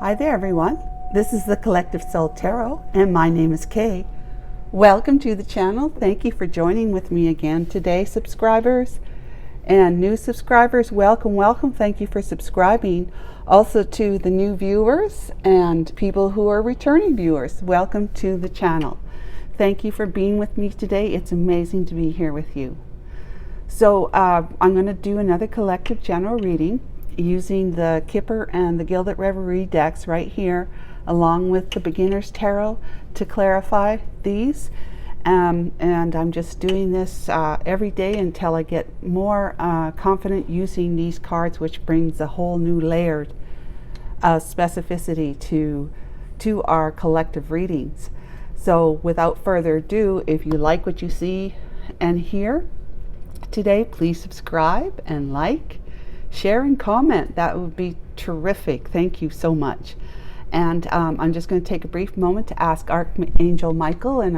Hi there everyone, this is the Collective Soul Tarot and my name is Kay. Welcome to the channel. Thank you for joining with me again today, subscribers and new subscribers. Welcome. Thank you for subscribing. Also to the new viewers and people who are returning viewers, welcome to the channel. Thank you for being with me today. It's amazing to be here with you. So I'm going to do another collective general reading using the Kipper and the Gilded Reverie decks right here, along with the Beginner's Tarot to clarify these. And I'm just doing this every day until I get more confident using these cards, which brings a whole new layered specificity to our collective readings. So without further ado, if you like what you see and hear today, please subscribe and like, share and comment. That would be terrific. Thank you so much. And I'm just going to take a brief moment to ask Archangel Michael and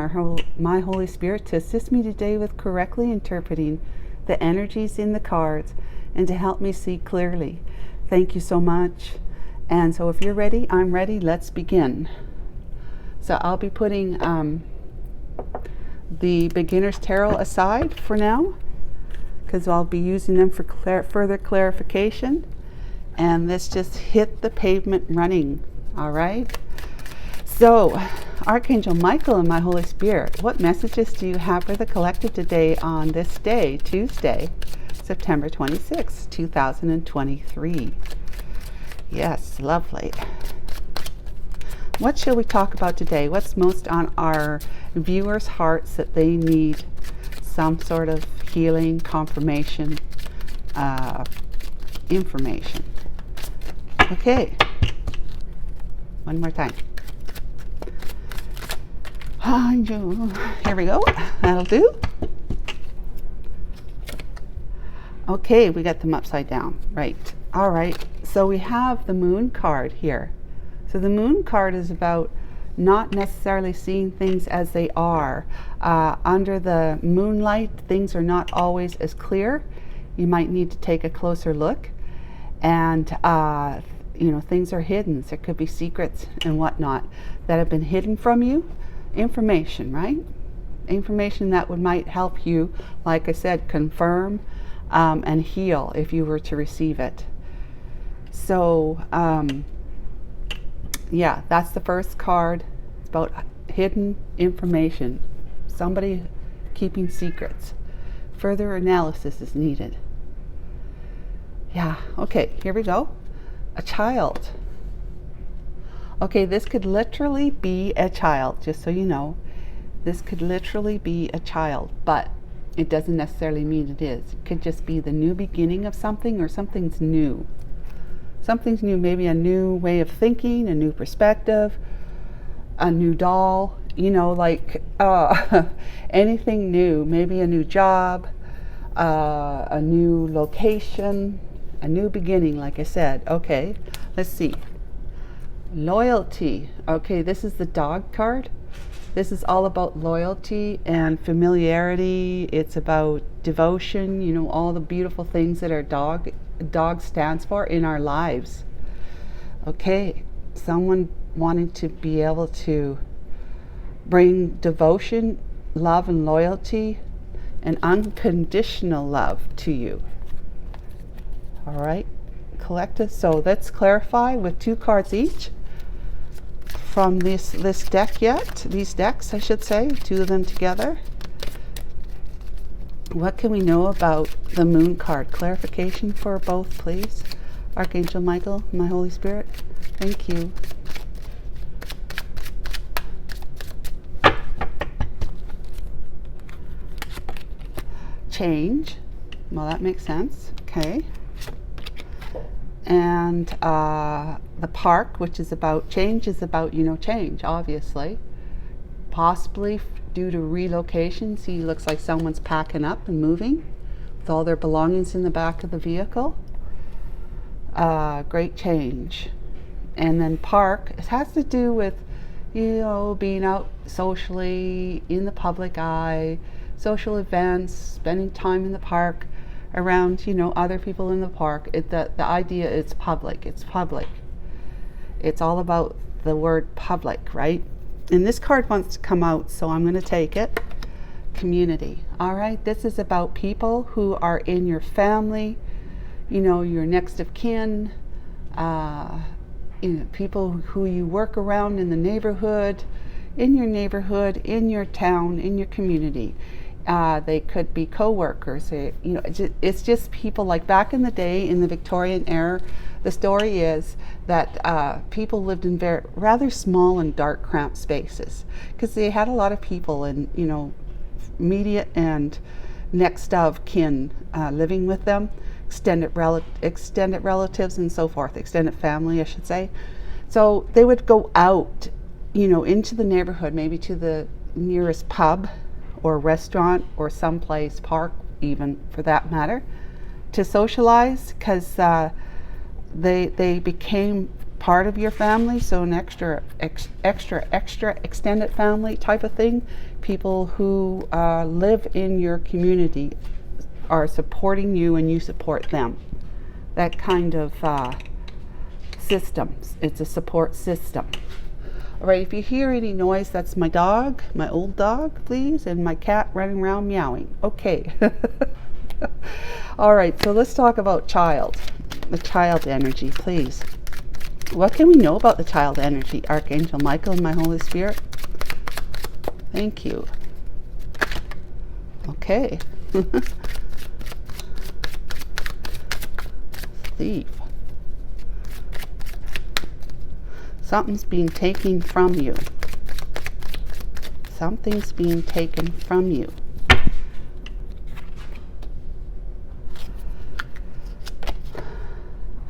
my Holy Spirit to assist me today with correctly interpreting the energies in the cards and to help me see clearly. Thank you so much. And so if you're ready, I'm ready. Let's begin. So I'll be putting the Beginner's Tarot aside for now, because I'll be using them for further clarification. And let's just hit the pavement running. All right. So Archangel Michael and my Holy Spirit, what messages do you have for the collective today on this day, Tuesday, September 26, 2023? Yes, lovely. What shall we talk about today? What's most on our viewers' hearts that they need some sort of healing, confirmation, information? Okay. One more time. Here we go. That'll do. Okay, we got them upside down. Right. All right. So we have the Moon card here. So the Moon card is about not necessarily seeing things as they are. Under the moonlight, things are not always as clear. You might need to take a closer look. And things are hidden. There could be secrets and whatnot that have been hidden from you. Information, right? Information that might help you, like I said, confirm and heal if you were to receive it. So, yeah, that's the first card. It's about hidden information. Somebody keeping secrets. Further analysis is needed. Yeah, okay, here we go. A child. Okay, this could literally be a child, just so you know. This could literally be a child, but it doesn't necessarily mean it is. It could just be the new beginning of something, or something's new. Something's new, maybe a new way of thinking, a new perspective, a new doll, like anything new, maybe a new job, a new location, a new beginning, like I said. Okay, let's see. Loyalty. Okay, this is the dog card. This is all about loyalty and familiarity. It's about devotion, all the beautiful things that our dog stands for in our lives. Okay, someone wanting to be able to bring devotion, love and loyalty and unconditional love to you. All right, collective. So let's clarify with two cards each from this deck these decks, I should say, two of them together. What can we know about the Moon card? Clarification for both, please. Archangel Michael, my Holy Spirit. Thank you. Change. Well, that makes sense. Okay. And the Park, which is about change, change, obviously. Possibly due to relocation. See, looks like someone's packing up and moving with all their belongings in the back of the vehicle. Great change. And then Park, it has to do with, being out socially, in the public eye, social events, spending time in the park, around, other people in the park. The idea is public. It's public. It's all about the word public, right? And this card wants to come out, so I'm going to take it. Community. All right, this is about people who are in your family, you know, your next of kin, you know, people who you work around in the neighborhood, in your town, in your community. They could be co-workers. You know, it's just people like back in the day in the Victorian era. The story is that people lived in rather small and dark, cramped spaces because they had a lot of people and, you know, immediate and next of kin living with them, extended relatives and so forth, extended family, I should say. So they would go out, you know, into the neighborhood, maybe to the nearest pub or restaurant or someplace, park even for that matter, to socialize, because they became part of your family, so an extra extended family type of thing. People who live in your community are supporting you and you support them. That kind of systems. It's a support system. All right, if you hear any noise, that's my dog, my old dog, please, and my cat running around meowing. Okay. All right, so let's talk about the child energy, please. What can we know about the child energy? Archangel Michael and my Holy Spirit. Thank you. Okay. Thief. Something's being taken from you. Something's being taken from you.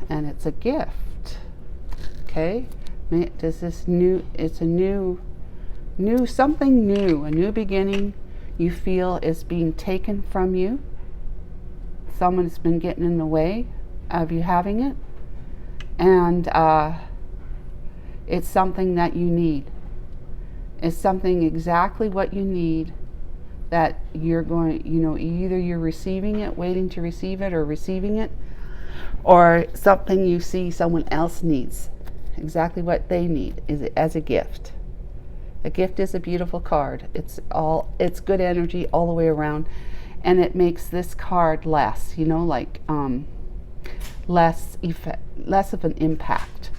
And it's a gift. Okay? Does this new, it's a new, something new, a new beginning you feel is being taken from you. Someone's been getting in the way of you having it. And it's something that you need. It's something exactly what you need, that you're going, you know, either you're receiving it, waiting to receive it, or receiving it, or something you see someone else needs, exactly what they need is as a gift. A gift is a beautiful card. It's good energy all the way around, and it makes this card less, you know, like less of an impact.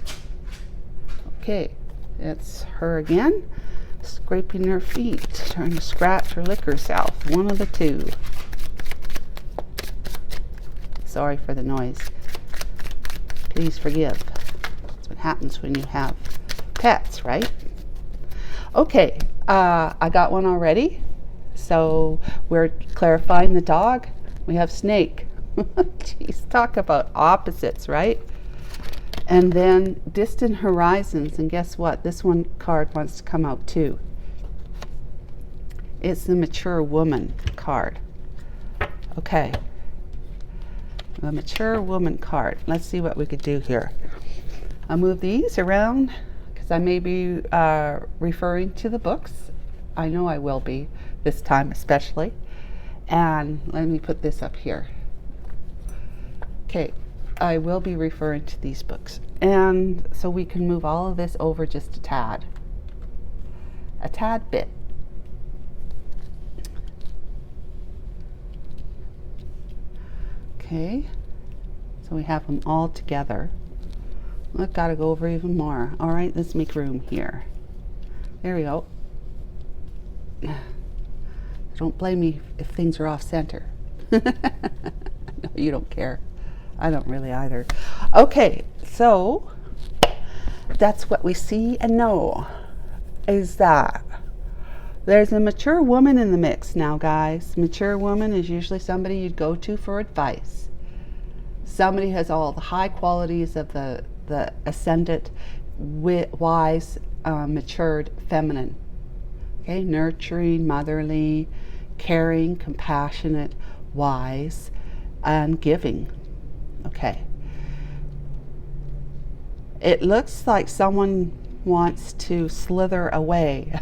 Okay, it's her again, scraping her feet, trying to scratch or lick herself. One of the two. Sorry for the noise. Please forgive. That's what happens when you have pets, right? Okay, I got one already. So we're clarifying the dog. We have snake. Jeez, talk about opposites, right? And then distant horizons, and guess what? This one card wants to come out too. It's the mature woman card. Okay. The mature woman card. Let's see what we could do here. I'll move these around because I may be referring to the books. I know I will be this time especially. And let me put this up here. Okay. I will be referring to these books. And so we can move all of this over just a tad bit. Okay, so we have them all together. I've got to go over even more. All right, let's make room here. There we go. Don't blame me if things are off center. No, you don't care. I don't really either. Okay, so that's what we see and know, is that there's a mature woman in the mix now, guys. Mature woman is usually somebody you'd go to for advice. Somebody has all the high qualities of the ascendant, wise, matured feminine. Okay, nurturing, motherly, caring, compassionate, wise, and giving. Okay. It looks like someone wants to slither away.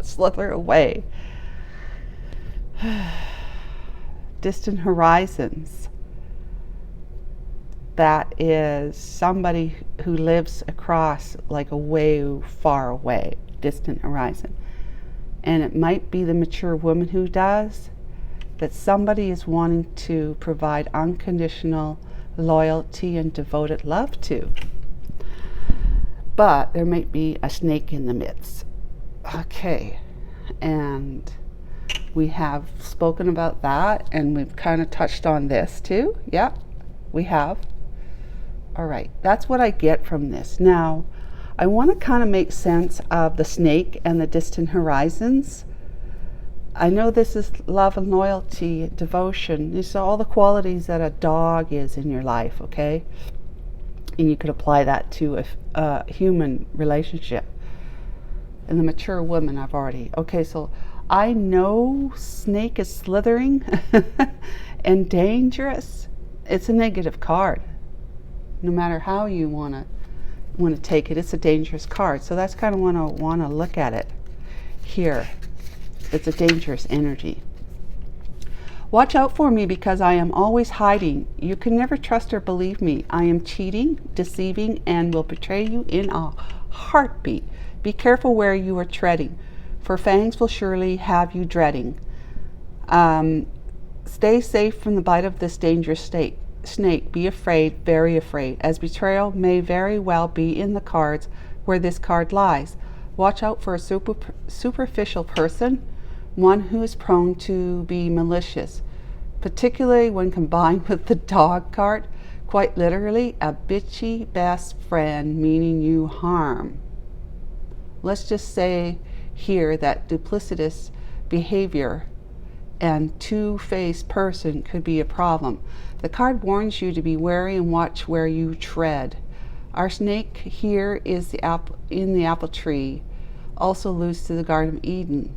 Slither away. Distant horizons. that is somebody who lives across like a way far away, distant horizon. And it might be the mature woman who does, that somebody is wanting to provide unconditional loyalty and devoted love to. But there might be a snake in the midst. Okay, and we have spoken about that, and we've kind of touched on this too. Yeah, we have. All right, that's what I get from this. Now, I want to kind of make sense of the snake and the distant horizons. I know this is love and loyalty, devotion. These are all the qualities that a dog is in your life, okay? And you could apply that to a human relationship. And the mature woman, I've already. Okay, so I know snake is slithering and dangerous. It's a negative card. No matter how you want to take it, it's a dangerous card. So that's kind of when I want to look at it here. It's a dangerous energy. Watch out for me because I am always hiding. You can never trust or believe me. I am cheating, deceiving, and will betray you in a heartbeat. Be careful where you are treading, for fangs will surely have you dreading. Stay safe from the bite of this dangerous snake. Be afraid, very afraid, as betrayal may very well be in the cards where this card lies. Watch out for a superficial person, one who is prone to be malicious, particularly when combined with the dog card. Quite literally, a bitchy best friend, meaning you harm. Let's just say here that duplicitous behavior and two-faced person could be a problem. The card warns you to be wary and watch where you tread. Our snake here is in the apple tree, also alludes to the Garden of Eden,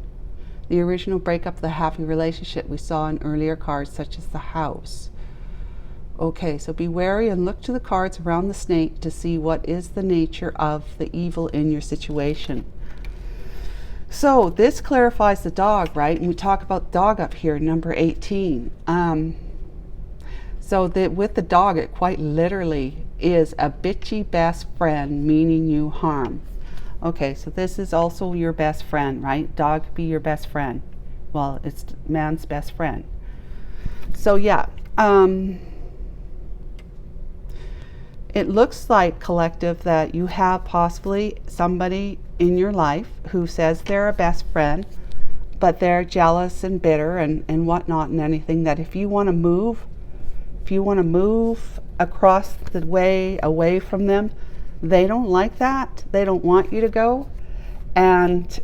the original breakup of the happy relationship we saw in earlier cards such as the house. Okay, so be wary and look to the cards around the snake to see what is the nature of the evil in your situation. So this clarifies the dog, right? And we talk about dog up here, number 18. So with the dog, it quite literally is a bitchy best friend, meaning you harm. Okay, so this is also your best friend, right? Dog could be your best friend. Well, it's man's best friend. So yeah, it looks like, collective, that you have possibly somebody in your life who says they're a best friend, but they're jealous and bitter and whatnot and anything, that if you want to move across the way away from them, they don't like that. They don't want you to go. And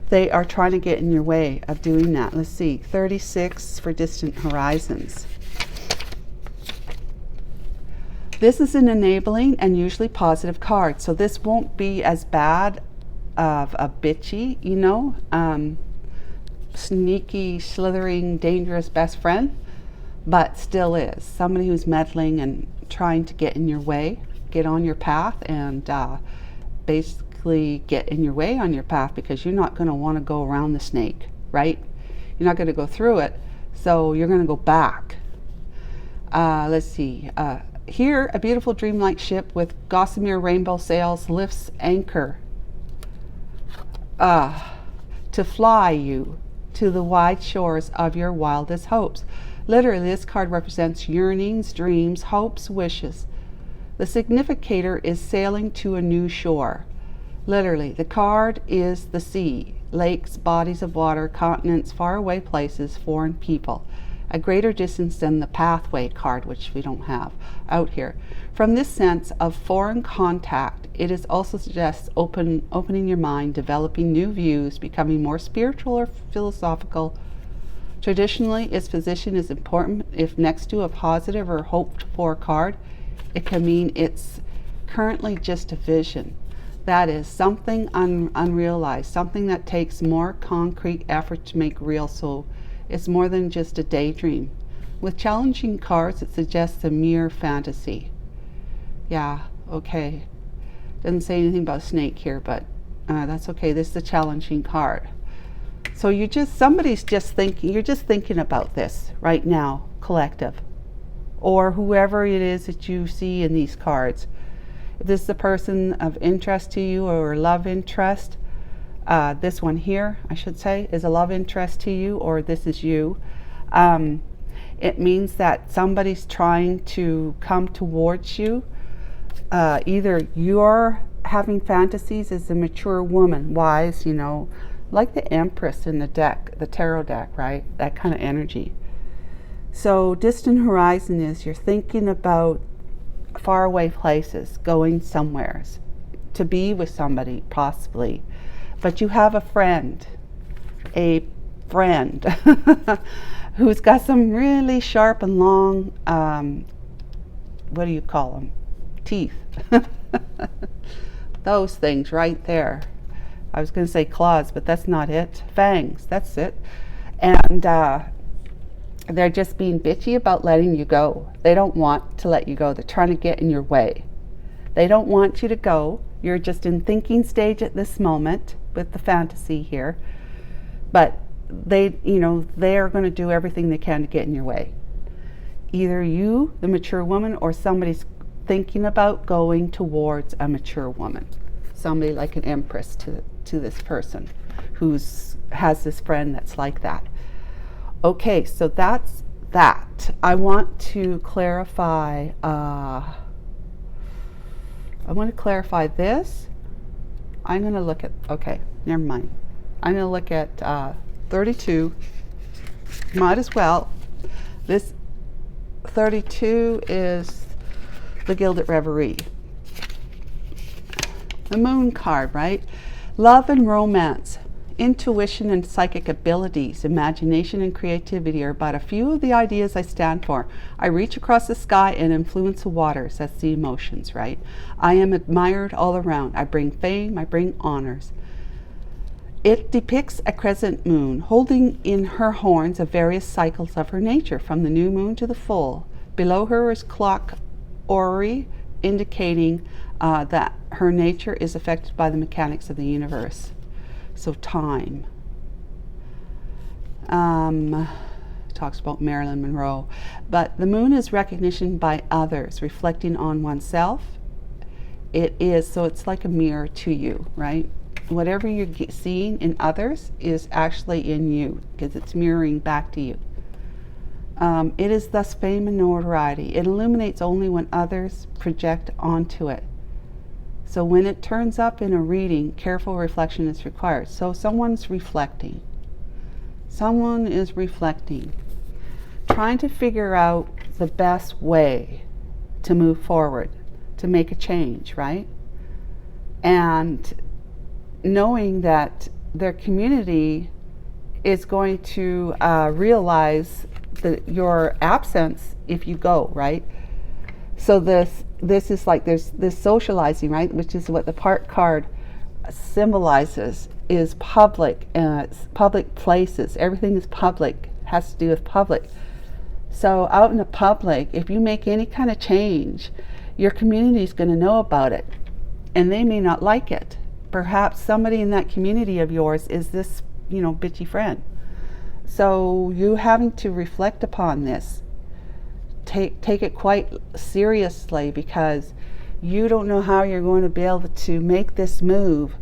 they are trying to get in your way of doing that. Let's see, 36 for distant horizons. This is an enabling and usually positive card. So this won't be as bad of a bitchy, sneaky, slithering, dangerous best friend, but still is somebody who's meddling and trying to get in your way, get on your path, and basically get in your way on your path because you're not going to want to go around the snake, right? You're not going to go through it, so you're going to go back. Let's see. Here, a beautiful dreamlike ship with gossamer rainbow sails lifts anchor to fly you to the wide shores of your wildest hopes. Literally, this card represents yearnings, dreams, hopes, wishes. The significator is sailing to a new shore. Literally, the card is the sea, lakes, bodies of water, continents, faraway places, foreign people. A greater distance than the pathway card, which we don't have out here. From this sense of foreign contact, it is also suggests opening your mind, developing new views, becoming more spiritual or philosophical. Traditionally, its position is important. If next to a positive or hoped for card, it can mean it's currently just a vision. That is something unrealized, something that takes more concrete effort to make real, so it's more than just a daydream. With challenging cards, it suggests a mere fantasy. Yeah, okay. Doesn't say anything about snake here, but that's okay. This is a challenging card. So you're just thinking about this right now, collective. or whoever it is that you see in these cards. If this is a person of interest to you or love interest, this one here, I should say, is a love interest to you, or this is you. It means that somebody's trying to come towards you. Either you're having fantasies as a mature woman, wise, you know, like the Empress in the deck, the tarot deck, right? That kind of energy. So distant horizon is you're thinking about faraway places, going somewheres, to be with somebody possibly. But you have a friend who's got some really sharp and long, what do you call them? Teeth. Those things right there. I was going to say claws, but that's not it. Fangs, that's it. And they're just being bitchy about letting you go. They don't want to let you go. They're trying to get in your way. They don't want you to go. You're just in thinking stage at this moment with the fantasy here. But they, you know, they are going to do everything they can to get in your way. Either you, the mature woman, or somebody's thinking about going towards a mature woman. Somebody like an Empress to this person who's has this friend that's like that. Okay, so that's that. I want to clarify. I want to clarify this. I'm going to look at. Okay, never mind. I'm going to look at 32. Might as well. This 32 is the Gilded Reverie. The Moon card, right? Love and romance, intuition and psychic abilities, imagination and creativity are but a few of the ideas I stand for. I reach across the sky and influence the waters. That's the emotions, right? I am admired all around. I bring fame, I bring honors. It depicts a crescent moon holding in her horns of various cycles of her nature, from the new moon to the full. Below her is clock orrery, indicating that her nature is affected by the mechanics of the universe. So time. Talks about Marilyn Monroe. But the moon is recognition by others, reflecting on oneself. It is, so it's like a mirror to you, right? Whatever you're seeing in others is actually in you, because it's mirroring back to you. It is thus fame and notoriety. It illuminates only when others project onto it. So when it turns up in a reading, careful reflection is required. So someone's reflecting. Someone is reflecting. Trying to figure out the best way to move forward, to make a change, right? And knowing that their community is going to realize your absence if you go, right? So this is like, there's this socializing, right, which is what the part card symbolizes, is public, public places. Everything is public, has to do with public. So out in the public, if you make any kind of change, your community is going to know about it, and they may not like it. Perhaps somebody in that community of yours is this, you know, bitchy friend. So you having to reflect upon this. Take it quite seriously, because you don't know how you're going to be able to make this move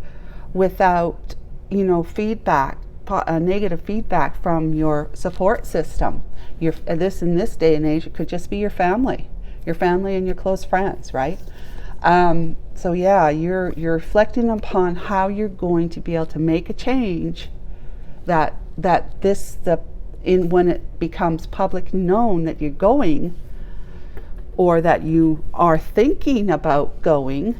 without, you know, feedback, negative feedback from your support system. In this day and age, it could just be your family and your close friends, right? So yeah, you're reflecting upon how you're going to be able to make a change when it becomes public known that you're going, or that you are thinking about going.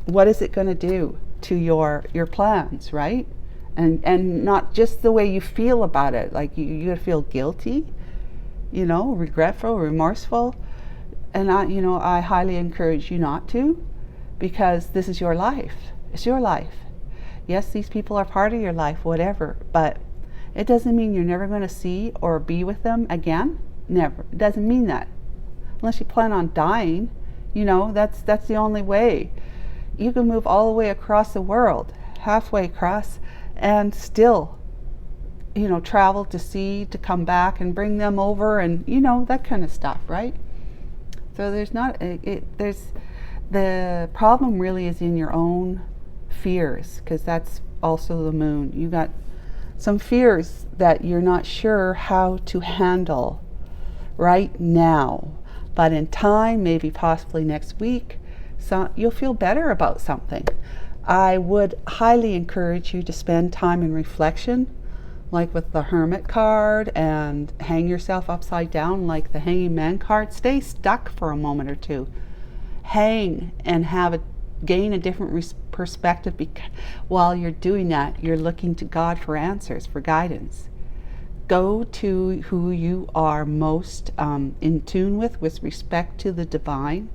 What is it going to do to your plans, right? And not just the way you feel about it, like you feel guilty, you know, regretful, remorseful. And I highly encourage you not to, because this is your life. It's your life. Yes, these people are part of your life, whatever, but it doesn't mean you're never going to see or be with them again. Never. It doesn't mean that. Unless you plan on dying, you know, that's the only way. You can move all the way across the world, halfway across, and still, travel to sea to come back and bring them over, and that kind of stuff, right? So there's the problem really is in your own fears, because that's also the moon. You got some fears that you're not sure how to handle right now, but in time, maybe possibly next week, so you'll feel better about something. I would highly encourage you to spend time in reflection, like with the Hermit card, and hang yourself upside down like the Hanging Man card. Stay stuck for a moment or two. Hang and gain a different perspective, while you're doing that, you're looking to God for answers, for guidance. Go to who you are most in tune with respect to the divine.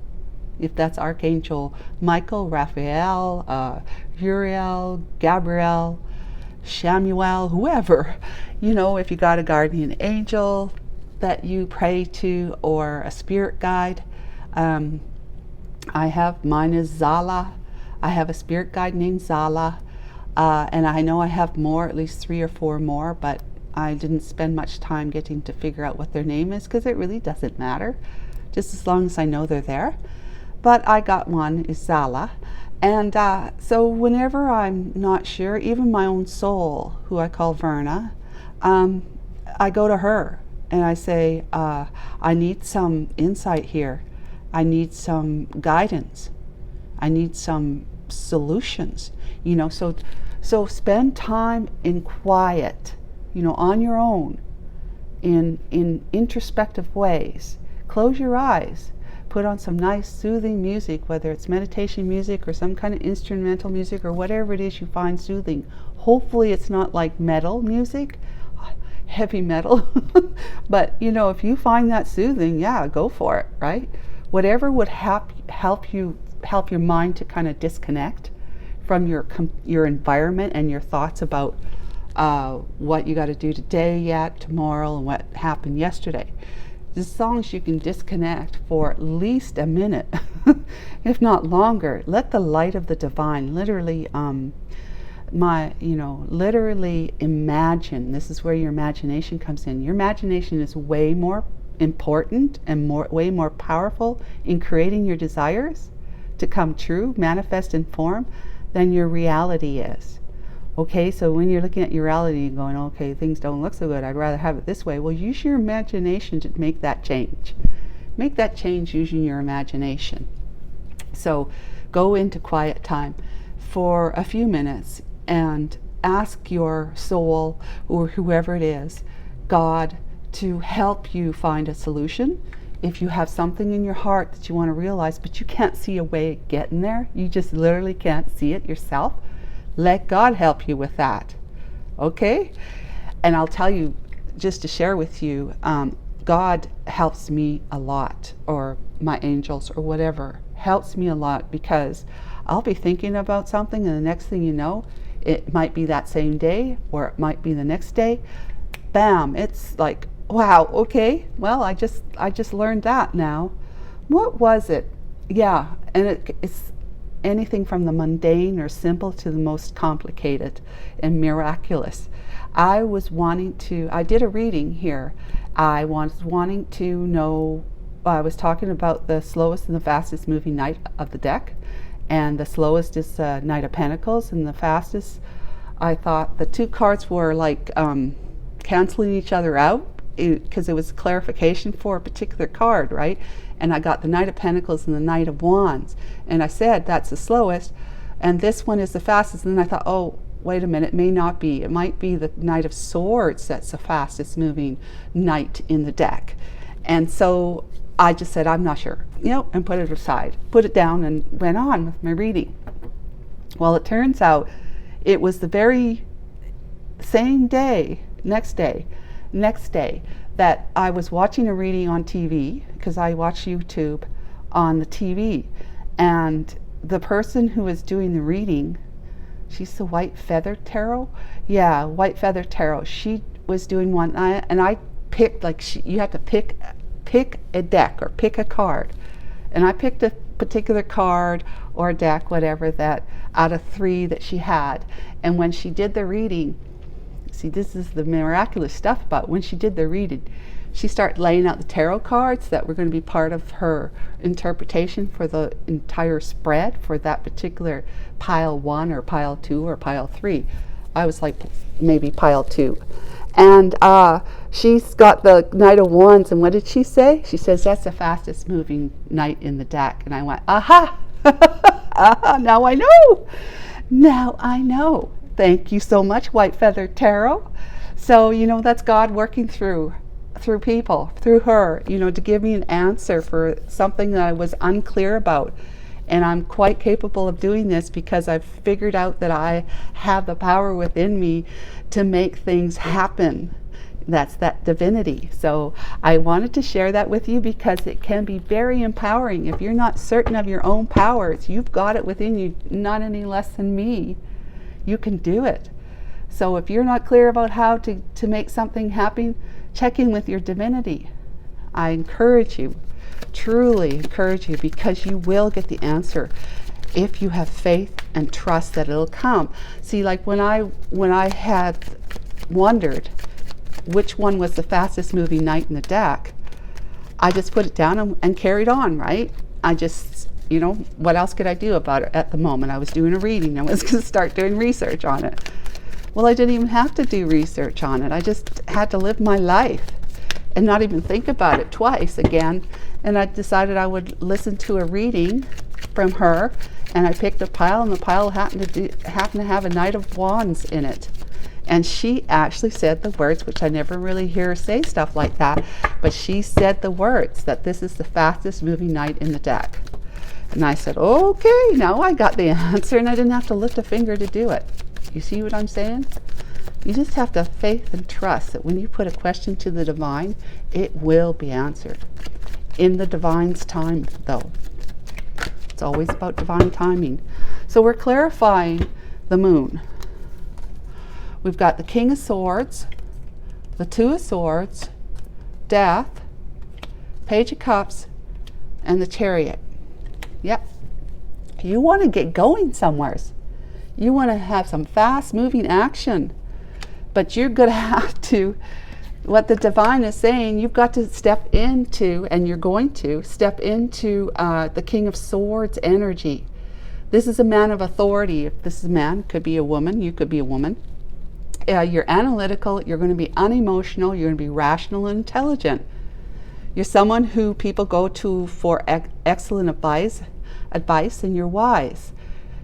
If that's Archangel Michael, Raphael, Uriel, Gabriel, Shamuel, whoever, if you got a guardian angel that you pray to, or a spirit guide. Mine is Zala. I have a spirit guide named Zala, and I know I have more, at least 3 or 4 more, but I didn't spend much time getting to figure out what their name is, because it really doesn't matter, just as long as I know they're there. But I got one, is Zala. And so whenever I'm not sure, even my own soul, who I call Verna, I go to her and I say, I need some insight here. I need some guidance. I need some solutions. So spend time in quiet, on your own, in introspective ways. Close your eyes. Put on some nice soothing music, whether it's meditation music or some kind of instrumental music or whatever it is you find soothing. Hopefully it's not like metal music, heavy metal. But if you find that soothing, yeah, go for it, right? Whatever would help your mind to kind of disconnect from your environment and your thoughts about what you got to do today, yet tomorrow, and what happened yesterday. As long as you can disconnect for at least a minute, if not longer, let the light of the divine literally imagine. This is where your imagination comes in. Your imagination is way more important and way more powerful in creating your desires to come true, manifest in form, than your reality is. Okay, so when you're looking at your reality and going, okay, things don't look so good, I'd rather have it this way. Well, use your imagination to make that change. Make that change using your imagination. So go into quiet time for a few minutes and ask your soul, or whoever it is, God, to help you find a solution. If you have something in your heart that you want to realize, but you can't see a way of getting there, you just literally can't see it yourself, let God help you with that. Okay? And I'll tell you, just to share with you, God helps me a lot, or my angels, or whatever, helps me a lot, because I'll be thinking about something, and the next thing you know, it might be that same day, or it might be the next day. Bam! It's like, wow, okay, well, I just learned that now. What was it? Yeah, and it's anything from the mundane or simple to the most complicated and miraculous. I did a reading here. I was wanting to know, I was talking about the slowest and the fastest moving knight of the deck, and the slowest is Knight of Pentacles, and the fastest, I thought the 2 cards were like canceling each other out, because it was clarification for a particular card, right? And I got the Knight of Pentacles and the Knight of Wands, and I said that's the slowest, and this one is the fastest. And then I thought, oh, wait a minute, it may not be. It might be the Knight of Swords that's the fastest moving knight in the deck. And so I just said, I'm not sure, and put it aside, put it down, and went on with my reading. Well, it turns out it was the very same day, next day, that I was watching a reading on TV, because I watch YouTube on the TV, and the person who was doing the reading, she's the White Feather Tarot. Yeah, White Feather Tarot. She was doing one, and I picked, you have to pick a deck or pick a card, and I picked a particular card or a deck, whatever, that out of 3 that she had. And when she did the reading, See, this is the miraculous stuff about when she did the reading. She started laying out the tarot cards that were going to be part of her interpretation for the entire spread for that particular pile 1 or pile 2 or pile 3. I was like maybe pile 2. And she's got the Knight of Wands, and what did she say? She says, that's the fastest moving knight in the deck. And I went, aha! Aha, now I know! Now I know. Thank you so much, White Feather Tarot. So, you know, that's God working through people, through her, you know, to give me an answer for something that I was unclear about. And I'm quite capable of doing this because I've figured out that I have the power within me to make things happen. That's that divinity. So I wanted to share that with you because it can be very empowering. If you're not certain of your own powers, you've got it within you, not any less than me. You can do it. So if you're not clear about how to make something happen, check in with your divinity. I encourage you, truly encourage you, because you will get the answer if you have faith and trust that it'll come. See, like when I had wondered which one was the fastest moving knight in the deck, I just put it down and carried on, right? I just, you know, what else could I do about it at the moment? I was doing a reading. I was going to start doing research on it. Well, I didn't even have to do research on it. I just had to live my life and not even think about it twice again. And I decided I would listen to a reading from her, and I picked a pile, and the pile happened to have a Knight of Wands in it. And she actually said the words, which I never really hear her say stuff like that, but she said the words that this is the fastest moving knight in the deck. And I said, okay, now I got the answer, and I didn't have to lift a finger to do it. You see what I'm saying? You just have to have faith and trust that when you put a question to the divine, it will be answered. In the divine's time, though. It's always about divine timing. So we're clarifying the moon. We've got the King of Swords, the Two of Swords, Death, Page of Cups, and the Chariot. Yep. You want to get going somewheres. You want to have some fast moving action, but you're going to have to, what the divine is saying, you've got to step into, and you're going to step into the King of Swords energy. This is a man of authority. If this is a man, could be a woman, you could be a woman. You're analytical, you're going to be unemotional, you're going to be rational and intelligent. You're someone who people go to for excellent advice, and you're wise.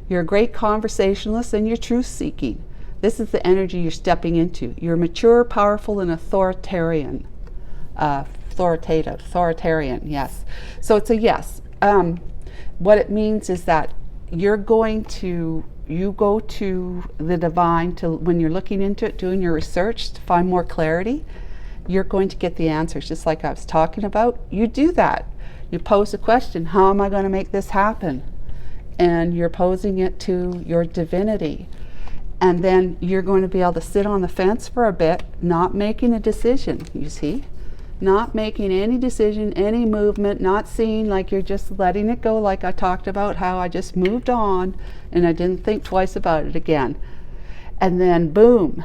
You're a great conversationalist, and you're truth-seeking. This is the energy you're stepping into. You're mature, powerful, and authoritarian. Authoritarian, yes. So it's a yes. What it means is that you go to the divine when you're looking into it, doing your research to find more clarity. You're going to get the answers, just like I was talking about. You do that. You pose a question, how am I going to make this happen? And you're posing it to your divinity. And then you're going to be able to sit on the fence for a bit, not making a decision, you see? Not making any decision, any movement, not seeing, like you're just letting it go, like I talked about how I just moved on and I didn't think twice about it again. And then boom,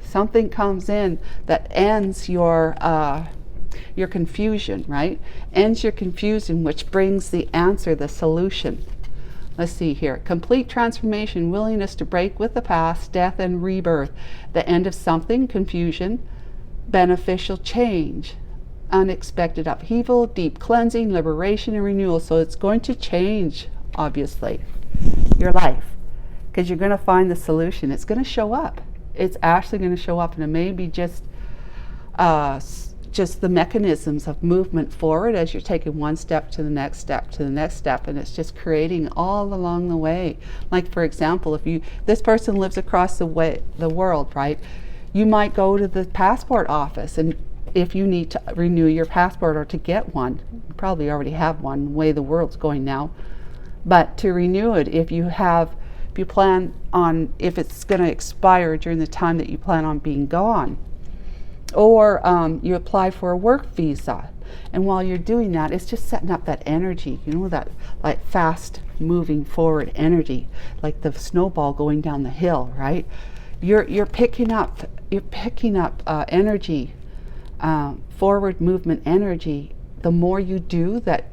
something comes in that ends your confusion, right? Ends your confusion, which brings the answer, the solution. Let's see here. Complete transformation, willingness to break with the past, death and rebirth. The end of something, confusion, beneficial change, unexpected upheaval, deep cleansing, liberation and renewal. So it's going to change, obviously, your life, because you're going to find the solution. It's going to show up. It's actually going to show up, and it may be just the mechanisms of movement forward as you're taking one step to the next step to the next step, and it's just creating all along the way. Like, for example, if this person lives across the world, right? You might go to the passport office, and if you need to renew your passport or to get one, you probably already have one, the way the world's going now, but to renew it, if it's going to expire during the time that you plan on being gone, or you apply for a work visa, and while you're doing that, it's just setting up that energy, you know, that like fast moving forward energy, like the snowball going down the hill, right? You're picking up energy, forward movement energy. The more you do that,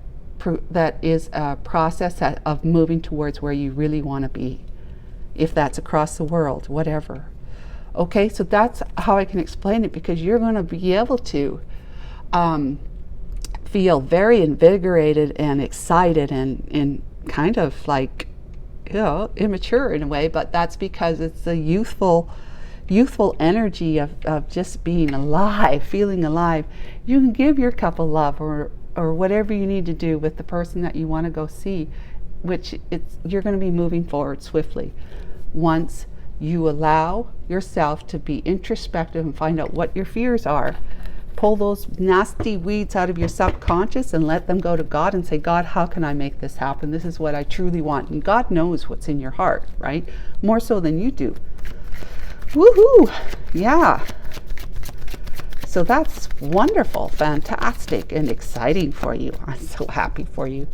that is a process of moving towards where you really want to be, if that's across the world, whatever. Okay, so that's how I can explain it, because you're going to be able to feel very invigorated and excited and kind of like, immature in a way, but that's because it's the youthful energy of just being alive, feeling alive. You can give your cup of love or whatever you need to do with the person that you want to go see, which you're going to be moving forward swiftly once you allow yourself to be introspective and find out what your fears are. Pull those nasty weeds out of your subconscious and let them go to God and say, God, how can I make this happen? This is what I truly want. And God knows what's in your heart, right? More so than you do. Woohoo! Yeah. So that's wonderful, fantastic, and exciting for you. I'm so happy for you.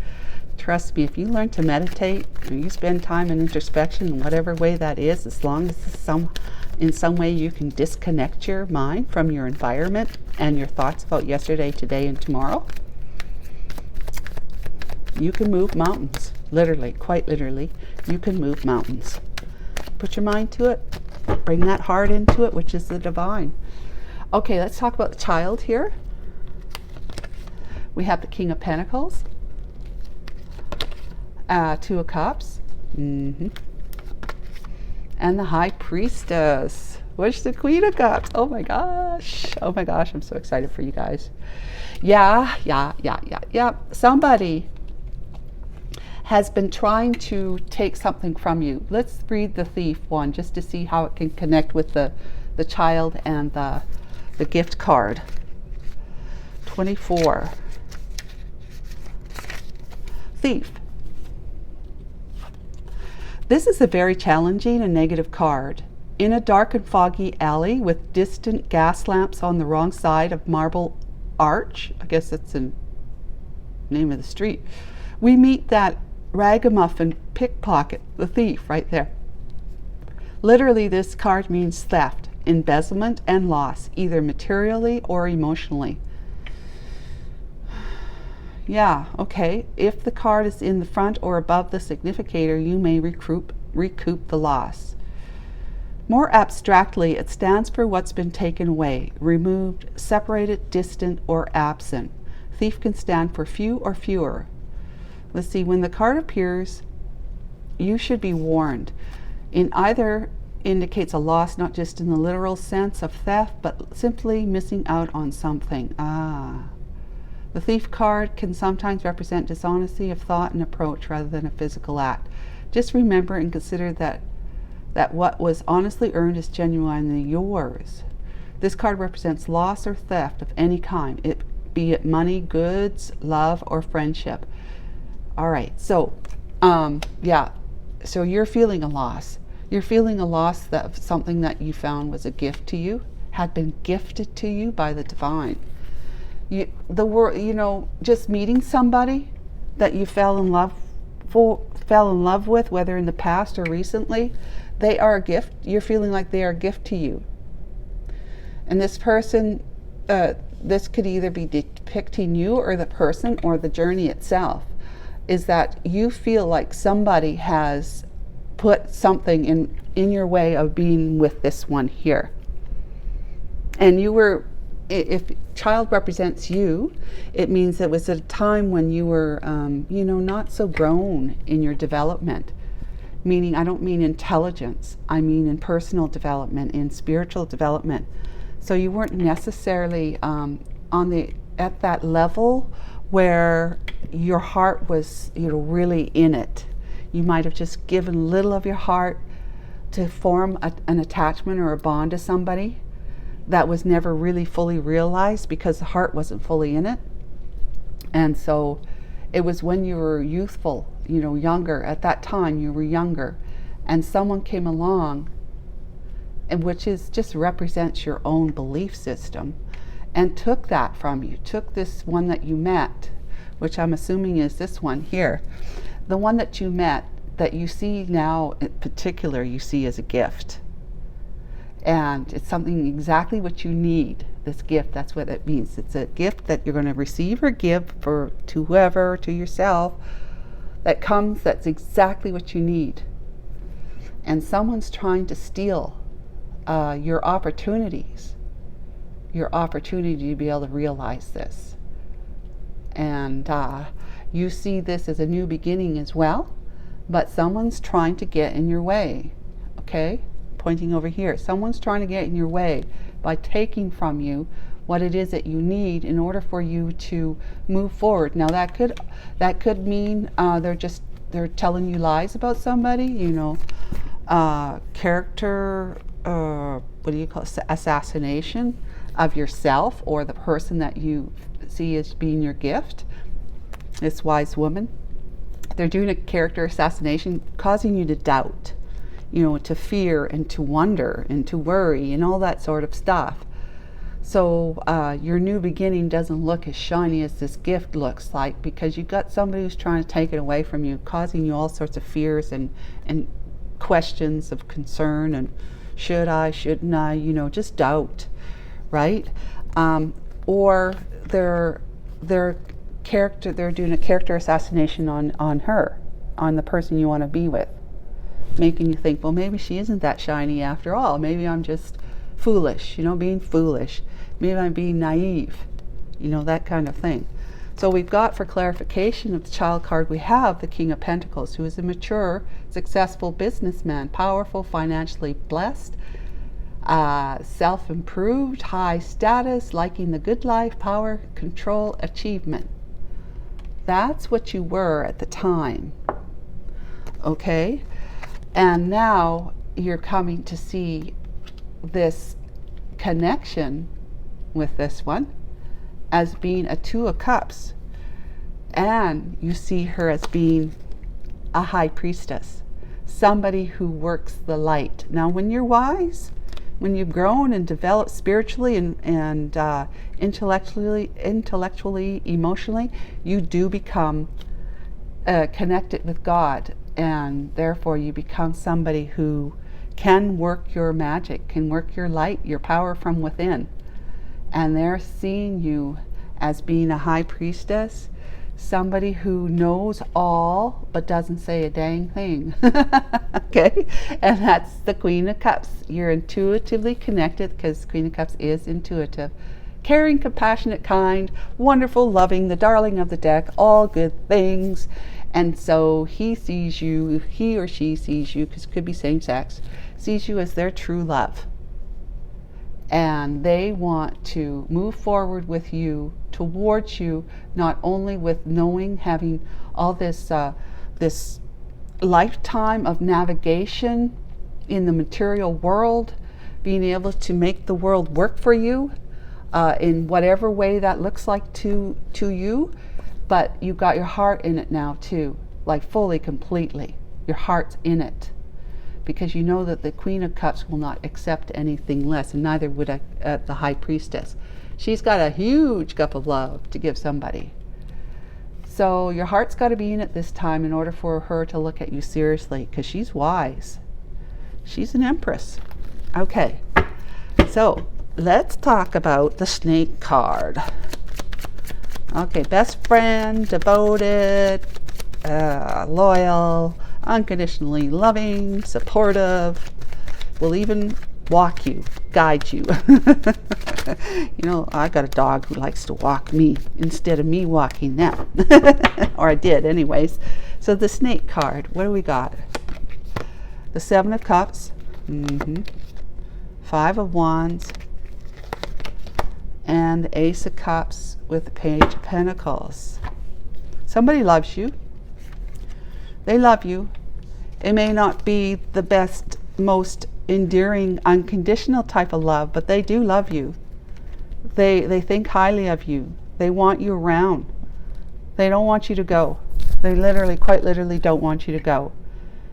Trust me, if you learn to meditate or you spend time in introspection in whatever way that is, as long as in some way you can disconnect your mind from your environment and your thoughts about yesterday, today, and tomorrow, you can move mountains. Literally, quite literally, you can move mountains. Put your mind to it. Bring that heart into it, which is the divine. Okay, let's talk about the child here. We have the King of Pentacles, Two of Cups, and the High Priestess, which is the Queen of Cups. Oh my gosh, I'm so excited for you guys. Yeah. Somebody has been trying to take something from you. Let's read the Thief one just to see how it can connect with the child and the gift card. 24. Thief. This is a very challenging and negative card. In a dark and foggy alley with distant gas lamps on the wrong side of Marble Arch, I guess that's the name of the street, we meet that ragamuffin pickpocket, the thief, right there. Literally, this card means theft, embezzlement, and loss, either materially or emotionally. Yeah, okay. If the card is in the front or above the significator, you may recoup the loss. More abstractly, it stands for what's been taken away, removed, separated, distant, or absent. Thief can stand for few or fewer. Let's see, when the card appears, you should be warned. In either indicates a loss, not just in the literal sense of theft, but simply missing out on something. The Thief card can sometimes represent dishonesty of thought and approach rather than a physical act. Just remember and consider that what was honestly earned is genuinely yours. This card represents loss or theft of any kind, be it money, goods, love, or friendship. All right, so so you're feeling a loss. You're feeling a loss of something that you found was a gift to you, had been gifted to you by the divine. Just meeting somebody that you fell in love with, whether in the past or recently, they are a gift. You're feeling like they are a gift to you. And this person, this could either be depicting you or the person or the journey itself, is that you feel like somebody has put something in your way of being with this one here. And you were, if child represents you, it means it was at a time when you were, not so grown in your development. Meaning, I don't mean intelligence, I mean in personal development, in spiritual development. So you weren't necessarily at that level where your heart was, really in it. You might have just given little of your heart to form an attachment or a bond to somebody that was never really fully realized because the heart wasn't fully in it. And so it was when you were youthful, younger, at that time you were younger, and someone came along, and which is just represents your own belief system, and took that from you, took this one that you met, which I'm assuming is this one here, the one that you met, that you see now in particular, you see as a gift. And it's something exactly what you need, this gift. That's what it means. It's a gift that you're going to receive or give to whoever, to yourself, that comes, that's exactly what you need. And someone's trying to steal your opportunities, your opportunity to be able to realize this. And you see this as a new beginning as well, but someone's trying to get in your way, okay? Pointing over here. Someone's trying to get in your way by taking from you what it is that you need in order for you to move forward. Now that could mean they're telling you lies about somebody, you know, character, what do you call it, assassination of yourself or the person that you see as being your gift. This wise woman, they're doing a character assassination, causing you to doubt, you know, to fear and to wonder and to worry and all that sort of stuff. So your new beginning doesn't look as shiny as this gift looks like, because you've got somebody who's trying to take it away from you, causing you all sorts of fears and questions of concern and should I, shouldn't I, you know, just doubt, right? Or they're doing a character assassination on her, on the person you want to be with, making you think, well, maybe she isn't that shiny after all. Maybe I'm just foolish, you know, being foolish. Maybe I'm being naive, you know, that kind of thing. So we've got, for clarification of the child card, we have the King of Pentacles, who is a mature, successful businessman, powerful, financially blessed, self-improved, high status, liking the good life, power, control, achievement. That's what you were at the time, okay? And now you're coming to see this connection with this one as being a Two of Cups, and you see her as being a high priestess, somebody who works the light. Now when you're wise, when you've grown and developed spiritually and intellectually, emotionally, you do become connected with God, and therefore you become somebody who can work your magic, can work your light, your power from within. And they're seeing you as being a high priestess, somebody who knows all but doesn't say a dang thing. Okay? And that's the Queen of Cups. You're intuitively connected, because Queen of Cups is intuitive. Caring, compassionate, kind, wonderful, loving, the darling of the deck, all good things. And so he sees you, he or she sees you, because it could be same sex, sees you as their true love. And they want to move forward with you, towards you, not only with knowing, having all this this lifetime of navigation in the material world, being able to make the world work for you in whatever way that looks like to you, but you've got your heart in it now too, like fully, completely. Your heart's in it, because you know that the Queen of Cups will not accept anything less, and neither would the High Priestess. She's got a huge cup of love to give somebody. So your heart's got to be in it this time in order for her to look at you seriously, because she's wise. She's an empress. Okay, so let's talk about the Snake card. Okay, best friend, devoted, loyal, unconditionally loving, supportive, will even walk you, guide you. You know, I got a dog who likes to walk me instead of me walking them. Or I did anyways. So the Snake card, what do we got? The Seven of Cups, Five of Wands, and the Ace of Cups with the Page of Pentacles. Somebody loves you. They love you. It may not be the best, most endearing, unconditional type of love, but they do love you. They think highly of you. They want you around. They don't want you to go. They literally, quite literally don't want you to go.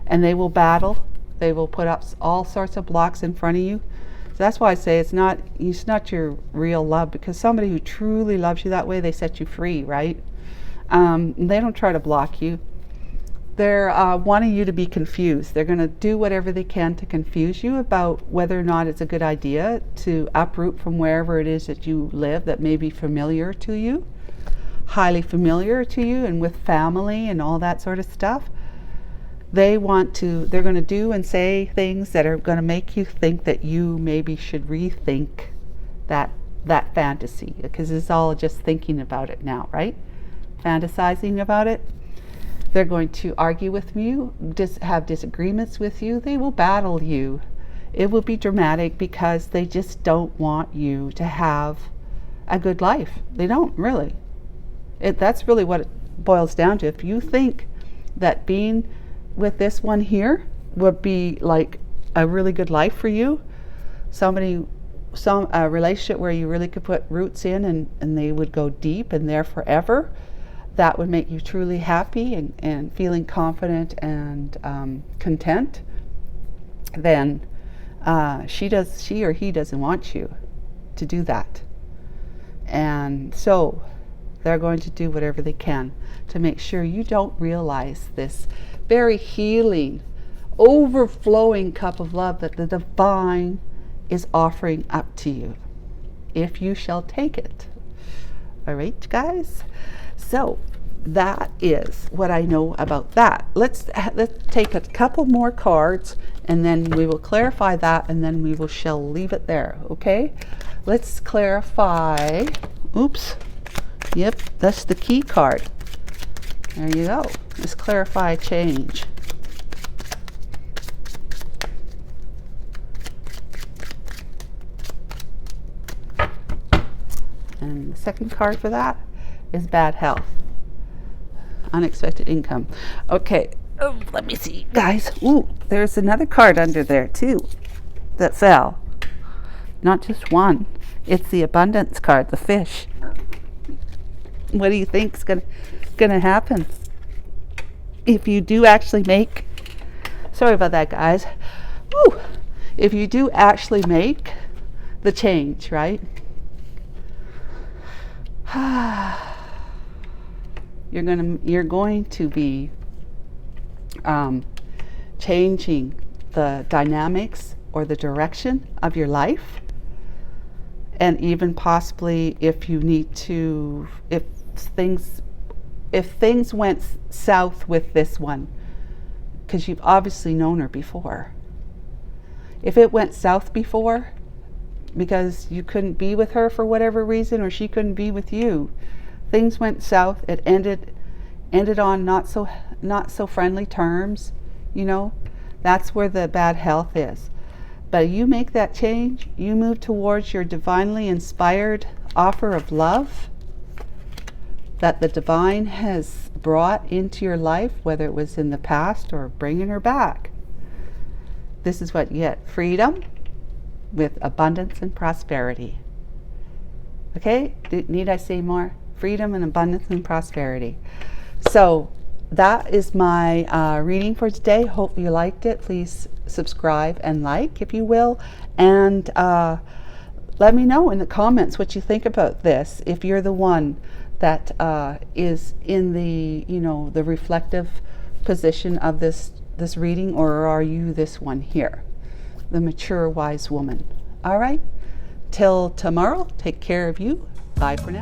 And they will battle. They will put up all sorts of blocks in front of you. So that's why I say it's not your real love, because somebody who truly loves you that way, they set you free, right? They don't try to block you. They're wanting you to be confused. They're going to do whatever they can to confuse you about whether or not it's a good idea to uproot from wherever it is that you live that may be familiar to you, highly familiar to you, and with family and all that sort of stuff. They're going to do and say things that are going to make you think that you maybe should rethink that fantasy, because it's all just thinking about it now, right? Fantasizing about it. They're going to argue with you, have disagreements with you. They will battle you. It will be dramatic because they just don't want you to have a good life. They don't really. That's really what it boils down to. If you think that being with this one here would be like a really good life for you, a relationship where you really could put roots in and they would go deep and there forever, that would make you truly happy and feeling confident and content, then she or he doesn't want you to do that. And so they're going to do whatever they can to make sure you don't realize this very healing, overflowing cup of love that the divine is offering up to you, if you shall take it. All right, guys? So that is what I know about that. Let's take a couple more cards and then we will clarify that, and then shall leave it there, okay? Let's clarify. Oops. Yep, that's the key card. There you go. Let's clarify change. And the second card for that is bad health. Unexpected income. Okay, let me see, guys. Ooh, there's another card under there too that fell. Not just one. It's the abundance card, the fish. What do you think's gonna happen if you do actually make? Sorry about that, guys. Woo! If you do actually make the change, right? You're going to be changing the dynamics or the direction of your life, and even possibly if things went south with this one, because you've obviously known her before. If it went south before because you couldn't be with her for whatever reason, or she couldn't be with you, things went south, it ended on not so friendly terms, that's where the bad health is. But you make that change, you move towards your divinely inspired offer of love that the divine has brought into your life, whether it was in the past or bringing her back. This is what you get: freedom with abundance and prosperity. Okay, need I say more? Freedom and abundance and prosperity. So that is my reading for today. Hope you liked it. Please subscribe and like, if you will, and let me know in the comments what you think about this, if you're the one that is in the the reflective position of this reading, or are you this one here, the mature wise woman. All right, till tomorrow, take care of you. Bye for now.